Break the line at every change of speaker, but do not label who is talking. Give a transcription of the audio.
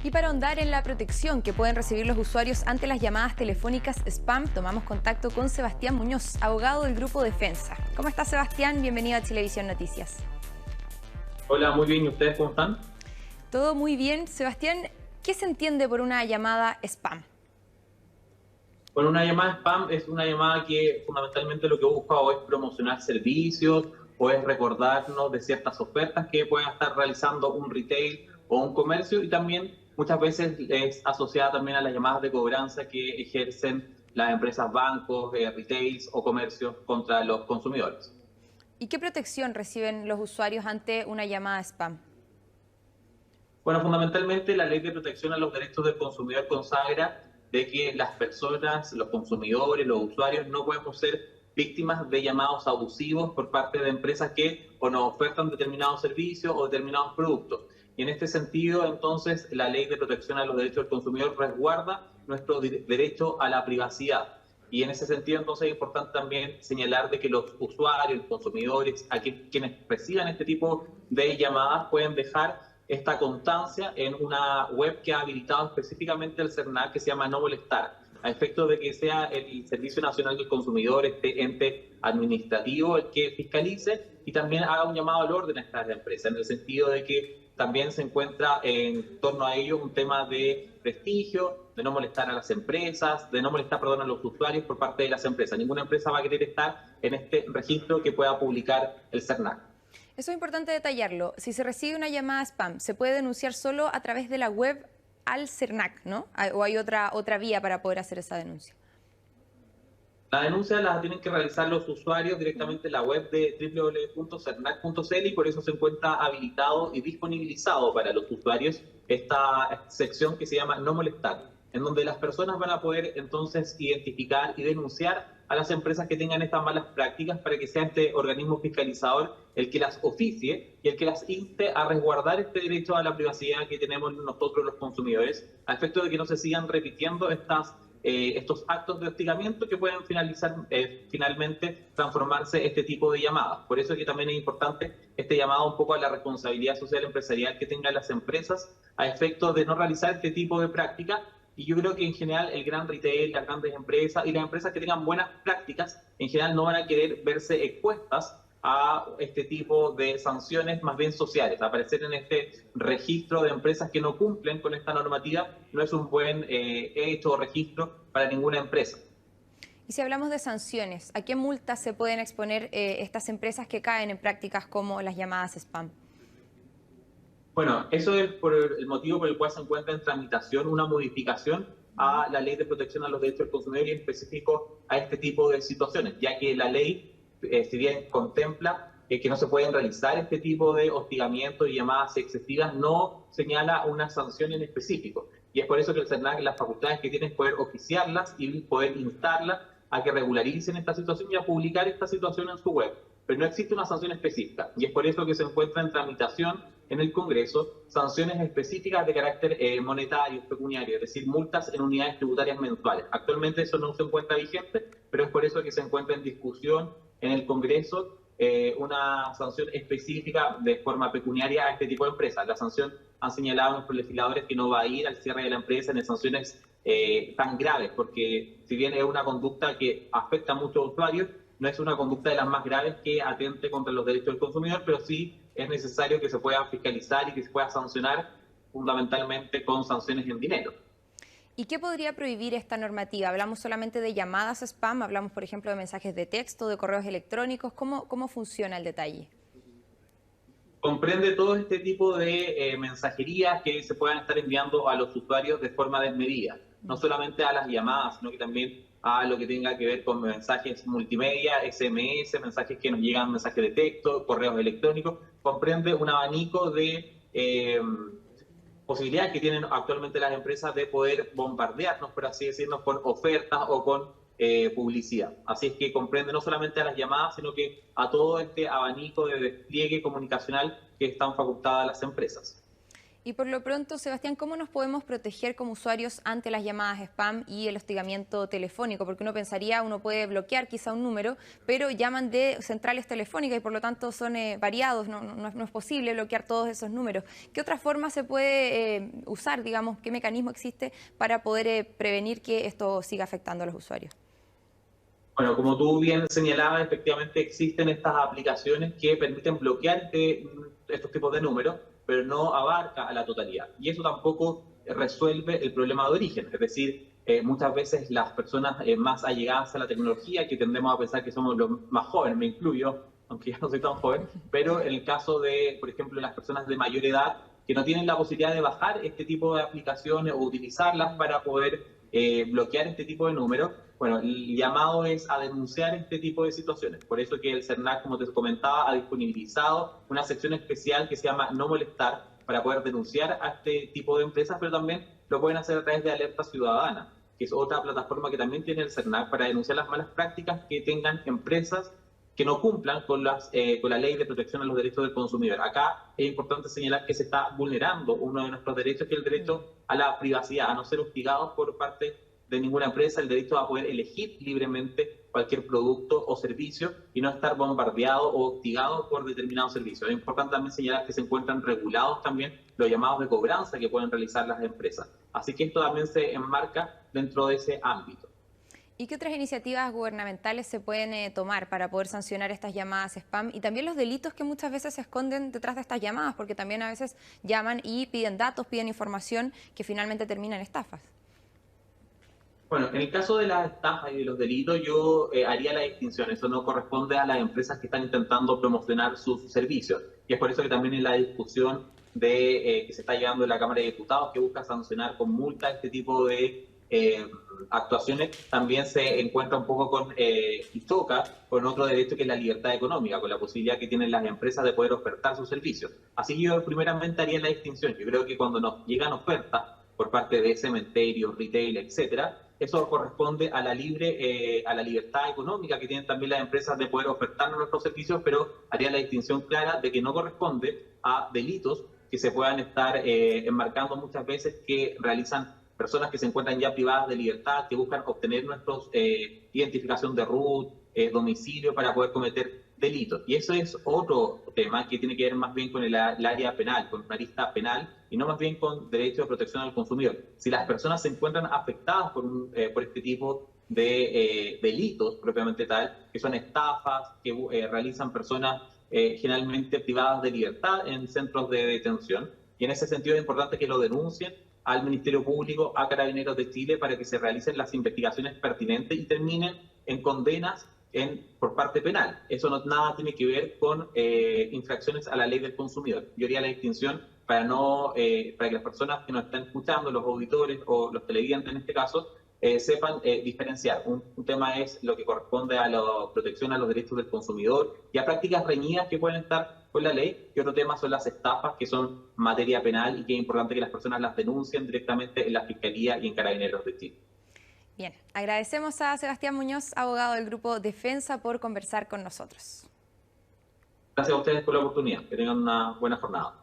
Y para ahondar en la protección que pueden recibir los usuarios ante las llamadas telefónicas spam, tomamos contacto con Sebastián Muñoz, abogado del Grupo Defensa. ¿Cómo está, Sebastián? Bienvenido a Chilevisión Noticias.
Hola, muy bien. ¿Y ustedes cómo están?
Todo muy bien. Sebastián, ¿qué se entiende por una llamada spam?
Bueno, una llamada spam es una llamada que fundamentalmente lo que busca o es promocionar servicios o es recordarnos de ciertas ofertas que pueda estar realizando un retail o un comercio, y también muchas veces es asociada también a las llamadas de cobranza que ejercen las empresas, bancos, retails o comercios contra los consumidores.
¿Y qué protección reciben los usuarios ante una llamada spam?
Bueno, fundamentalmente la Ley de Protección a los Derechos del Consumidor consagra de que las personas, los consumidores, los usuarios, no podemos ser víctimas de llamados abusivos por parte de empresas que o nos ofertan determinados servicios o determinados productos. Y en este sentido, entonces, la Ley de Protección a los Derechos del Consumidor resguarda nuestro derecho a la privacidad. Y en ese sentido, entonces, es importante también señalar de que los usuarios, los consumidores, quienes reciban este tipo de llamadas, pueden dejar esta constancia en una web que ha habilitado específicamente el CERNAC, que se llama No Molestar, a efecto de que sea el Servicio Nacional del Consumidor, este ente administrativo, el que fiscalice y también haga un llamado al orden a estas empresas, en el sentido de que también se encuentra en torno a ello un tema de prestigio, de no molestar a las empresas, de no molestar, perdón, a los usuarios por parte de las empresas. Ninguna empresa va a querer estar en este registro que pueda publicar el CERNAC.
Eso es importante detallarlo. Si se recibe una llamada spam, ¿se puede denunciar solo a través de la web al CERNAC, ¿no? ¿O hay otra vía para poder hacer esa denuncia?
La denuncia la tienen que realizar los usuarios directamente en la web de www.cernac.cl, y por eso se encuentra habilitado y disponibilizado para los usuarios esta sección que se llama No Molestar, en donde las personas van a poder entonces identificar y denunciar a las empresas que tengan estas malas prácticas para que sea este organismo fiscalizador el que las oficie y el que las inste a resguardar este derecho a la privacidad que tenemos nosotros los consumidores, a efecto de que no se sigan repitiendo estos actos de hostigamiento que pueden finalmente transformarse este tipo de llamadas. Por eso es que también es importante este llamado un poco a la responsabilidad social empresarial que tengan las empresas a efecto de no realizar este tipo de prácticas. Y yo creo que en general el gran retail, las grandes empresas y las empresas que tengan buenas prácticas, en general no van a querer verse expuestas a este tipo de sanciones más bien sociales. Aparecer en este registro de empresas que no cumplen con esta normativa no es un buen hecho o registro para ninguna empresa.
Y si hablamos de sanciones, ¿a qué multas se pueden exponer estas empresas que caen en prácticas como las llamadas spam?
Bueno, eso es por el motivo por el cual se encuentra en tramitación una modificación a la Ley de Protección a los Derechos del Consumidor, y en específico a este tipo de situaciones, ya que la ley, si bien contempla que no se pueden realizar este tipo de hostigamiento y llamadas excesivas, no señala una sanción en específico. Y es por eso que el CERNAC, las facultades que tiene es poder oficiarlas y poder instarlas a que regularicen esta situación y a publicar esta situación en su web. Pero no existe una sanción específica, y es por eso que se encuentra en tramitación en el Congreso sanciones específicas de carácter monetario, pecuniario, es decir, multas en unidades tributarias mensuales. Actualmente eso no se encuentra vigente, pero es por eso que se encuentra en discusión en el Congreso una sanción específica de forma pecuniaria a este tipo de empresas. La sanción, han señalado nuestros legisladores, que no va a ir al cierre de la empresa en sanciones tan graves, porque si bien es una conducta que afecta a muchos usuarios, no es una conducta de las más graves que atente contra los derechos del consumidor, pero sí es necesario que se pueda fiscalizar y que se pueda sancionar fundamentalmente con sanciones en dinero.
¿Y qué podría prohibir esta normativa? ¿Hablamos solamente de llamadas spam? ¿Hablamos, por ejemplo, de mensajes de texto, de correos electrónicos? ¿Cómo funciona el detalle?
Comprende todo este tipo de mensajerías que se puedan estar enviando a los usuarios de forma desmedida, no solamente a las llamadas, sino que también a lo que tenga que ver con mensajes multimedia, SMS, mensajes que nos llegan, mensajes de texto, correos electrónicos. Comprende un abanico de posibilidades que tienen actualmente las empresas de poder bombardearnos, por así decirlo, con ofertas o con publicidad. Así es que comprende no solamente a las llamadas, sino que a todo este abanico de despliegue comunicacional que están facultadas las empresas.
Y por lo pronto, Sebastián, ¿cómo nos podemos proteger como usuarios ante las llamadas spam y el hostigamiento telefónico? Porque uno pensaría, uno puede bloquear quizá un número, pero llaman de centrales telefónicas y por lo tanto son variados, no es posible bloquear todos esos números. ¿Qué otra forma se puede usar, digamos, qué mecanismo existe para poder prevenir que esto siga afectando a los usuarios?
Bueno, como tú bien señalabas, efectivamente existen estas aplicaciones que permiten bloquear estos tipos de números, pero no abarca a la totalidad. Y eso tampoco resuelve el problema de origen. Es decir, muchas veces las personas más allegadas a la tecnología, que tendemos a pensar que somos los más jóvenes, me incluyo, aunque ya no soy tan joven, pero en el caso de, por ejemplo, las personas de mayor edad, que no tienen la posibilidad de bajar este tipo de aplicaciones o utilizarlas para poder bloquear este tipo de números, bueno, el llamado es a denunciar este tipo de situaciones. Por eso que el CERNAC, como te comentaba, ha disponibilizado una sección especial que se llama No Molestar para poder denunciar a este tipo de empresas, pero también lo pueden hacer a través de Alerta Ciudadana, que es otra plataforma que también tiene el CERNAC para denunciar las malas prácticas que tengan empresas que no cumplan con la ley de protección a los derechos del consumidor. Acá es importante señalar que se está vulnerando uno de nuestros derechos, que es el derecho a la privacidad, a no ser hostigados por parte de ninguna empresa, el derecho a poder elegir libremente cualquier producto o servicio y no estar bombardeado o hostigado por determinados servicios. Es importante también señalar que se encuentran regulados también los llamados de cobranza que pueden realizar las empresas. Así que esto también se enmarca dentro de ese ámbito.
¿Y qué otras iniciativas gubernamentales se pueden tomar para poder sancionar estas llamadas spam y también los delitos que muchas veces se esconden detrás de estas llamadas? Porque también a veces llaman y piden datos, piden información que finalmente termina en estafas.
Bueno, en el caso de las estafas y de los delitos, yo haría la distinción. Eso no corresponde a las empresas que están intentando promocionar sus servicios. Y es por eso que también en la discusión que se está llevando en la Cámara de Diputados, que busca sancionar con multa este tipo de actuaciones, también se encuentra un poco y choca con otro derecho que es la libertad económica, con la posibilidad que tienen las empresas de poder ofertar sus servicios. Así que yo primeramente haría la distinción. Yo creo que cuando nos llegan ofertas por parte de cementerios, retail, etcétera, eso corresponde a la libertad económica que tienen también las empresas de poder ofertar nuestros servicios, pero haría la distinción clara de que no corresponde a delitos que se puedan estar enmarcando muchas veces que realizan personas que se encuentran ya privadas de libertad, que buscan obtener nuestra identificación de RUT, domicilio para poder cometer delitos. Y eso es otro tema que tiene que ver más bien con el área penal, con una arista penal y no más bien con derecho de protección al consumidor. Si las personas se encuentran afectadas por este tipo de delitos propiamente tal, que son estafas que realizan personas generalmente privadas de libertad en centros de detención, y en ese sentido es importante que lo denuncien al Ministerio Público, a Carabineros de Chile, para que se realicen las investigaciones pertinentes y terminen en condenas por parte penal. Eso nada tiene que ver con infracciones a la ley del consumidor. Yo haría la distinción para que las personas que nos están escuchando, los auditores o los televidentes en este caso, sepan diferenciar. Un tema es lo que corresponde a la protección a los derechos del consumidor y a prácticas reñidas que pueden estar con la ley, y otro tema son las estafas, que son materia penal y que es importante que las personas las denuncien directamente en la Fiscalía y en Carabineros de Chile.
Bien, agradecemos a Sebastián Muñoz, abogado del Grupo Defensa, por conversar con nosotros.
Gracias a ustedes por la oportunidad. Que tengan una buena jornada.